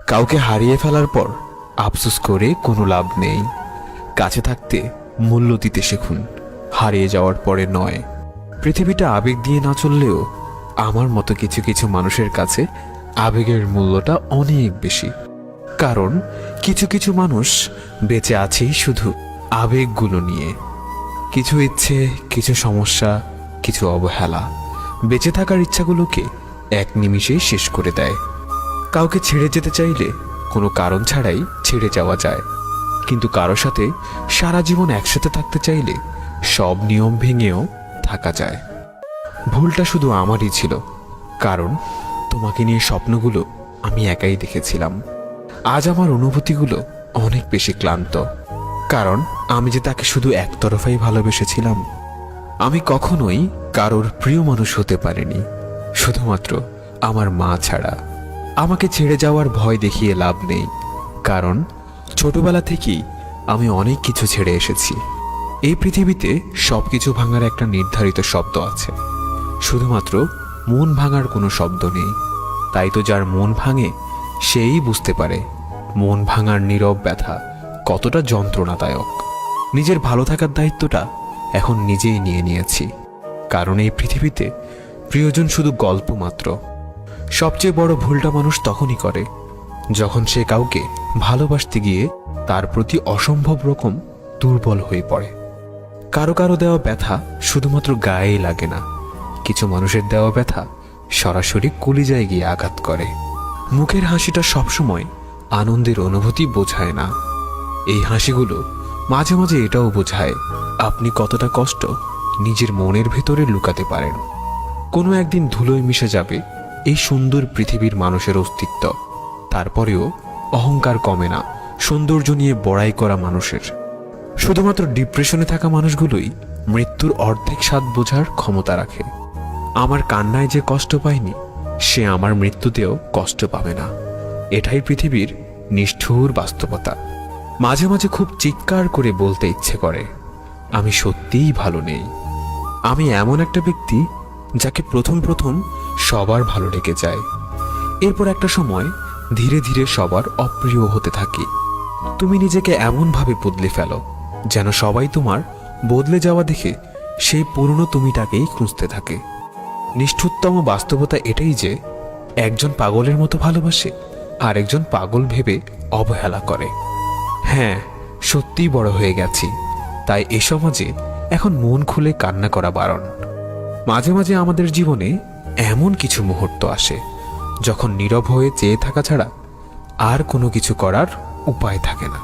কাউকে হারিয়ে ফেলার পর আফসোস করে কোনো লাভ নেই। কাছে থাকতে মূল্য দিতে শিখুন, হারিয়ে যাওয়ার পরে নয়। পৃথিবীটা আবেগ দিয়ে না চললেও আমার মতো কিছু কিছু মানুষের কাছে আবেগের মূল্যটা অনেক বেশি। কারণ কিছু কিছু মানুষ বেঁচে আছেই শুধু আবেগগুলো নিয়ে। কিছু ইচ্ছে, কিছু সমস্যা, কিছু অবহেলা বেঁচে থাকার ইচ্ছাগুলোকে এক নিমিষেই শেষ করে দেয়। কাউকে ছেড়ে যেতে চাইলে কোনো কারণ ছাড়াই ছেড়ে যাওয়া যায়, কিন্তু কারো সাথে সারা জীবন একসাথে থাকতে চাইলে সব নিয়ম ভেঙেও থাকা যায়। ভুলটা শুধু আমারই ছিল, কারণ তোমাকে নিয়ে স্বপ্নগুলো আমি একাই দেখেছিলাম। আজ আমার অনুভূতিগুলো অনেক বেশি ক্লান্ত, কারণ আমি যে তাকে শুধু একতরফাই ভালোবেসেছিলাম। আমি কখনোই কারোর প্রিয় মানুষ হতে পারিনি, শুধুমাত্র আমার মা ছাড়া। আমাকে ছেড়ে যাওয়ার ভয় দেখিয়ে লাভ নেই, কারণ ছোটবেলা থেকেই আমি অনেক কিছু ছেড়ে এসেছি। এই পৃথিবীতে সবকিছু ভাঙার একটা নির্ধারিত শব্দ আছে, শুধুমাত্র মন ভাঙার কোনো শব্দ নেই। তাই তো যার মন ভাঙে সেই বুঝতে পারে মন ভাঙার নীরব ব্যথা কতটা যন্ত্রণাদায়ক। নিজের ভালো থাকার দায়িত্বটা এখন নিজেই নিয়ে নিয়েছি, কারণ এই পৃথিবীতে প্রিয়জন শুধু গল্প মাত্র। সবচেয়ে বড় ভুলটা মানুষ তখনই করে যখন সে কাউকে ভালোবাসতে গিয়ে তার প্রতি অসম্ভব রকম দুর্বল হয়ে পড়ে। কারো কারো দেওয়া ব্যথা শুধুমাত্র গায়েই লাগে না, কিছু মানুষের দেওয়া ব্যথা সরাসরি কলিজায় গিয়ে আঘাত করে। মুখের হাসিটা সবসময় আনন্দের অনুভূতি বোঝায় না। এই হাসিগুলো মাঝে মাঝে এটাও বোঝায় আপনি কতটা কষ্ট নিজের মনের ভেতরে লুকাতে পারেন। কোনো একদিন ধুলোয় মিশে যাবে এই সুন্দর পৃথিবীর মানুষের অস্তিত্ব, তারপরেও অহংকার কমে না সৌন্দর্য নিয়ে বড়াই করা মানুষের। শুধুমাত্র ডিপ্রেশনে থাকা মানুষগুলোই মৃত্যুর অর্ধেক স্বাদ বোঝার ক্ষমতা রাখে। আমার কান্নায় যে কষ্ট পায়নি, সে আমার মৃত্যুতেও কষ্ট পাবে না। এটাই পৃথিবীর নিষ্ঠুর বাস্তবতা। মাঝে মাঝে খুব চিৎকার করে বলতে ইচ্ছে করে, আমি সত্যিই ভালো নেই। আমি এমন একটা ব্যক্তি যাকে প্রথম প্রথম সবার ভালো লেগে যায়, এরপর একটা সময় ধীরে ধীরে সবার অপ্রিয় হতে থাকি। তুমি নিজেকে এমনভাবে বদলে ফেলো যেন সবাই তোমার বদলে যাওয়া দেখে সেই পুরনো তুমিটাকেই খুঁজতে থাকে। নিষ্ঠুরতম বাস্তবতা এটাই যে একজন পাগলের মতো ভালোবাসে আর একজন পাগল ভেবে অবহেলা করে। হ্যাঁ, সত্যিই বড় হয়ে গেছি, তাই এ সমাজে এখন মন খুলে কান্না করা বারণ। মাঝে মাঝে আমাদের জীবনে এমন কিছু মুহূর্ত আসে যখন নীরব হয়ে চেয়ে থাকা ছাড়া আর কোনো কিছু করার উপায় থাকে না।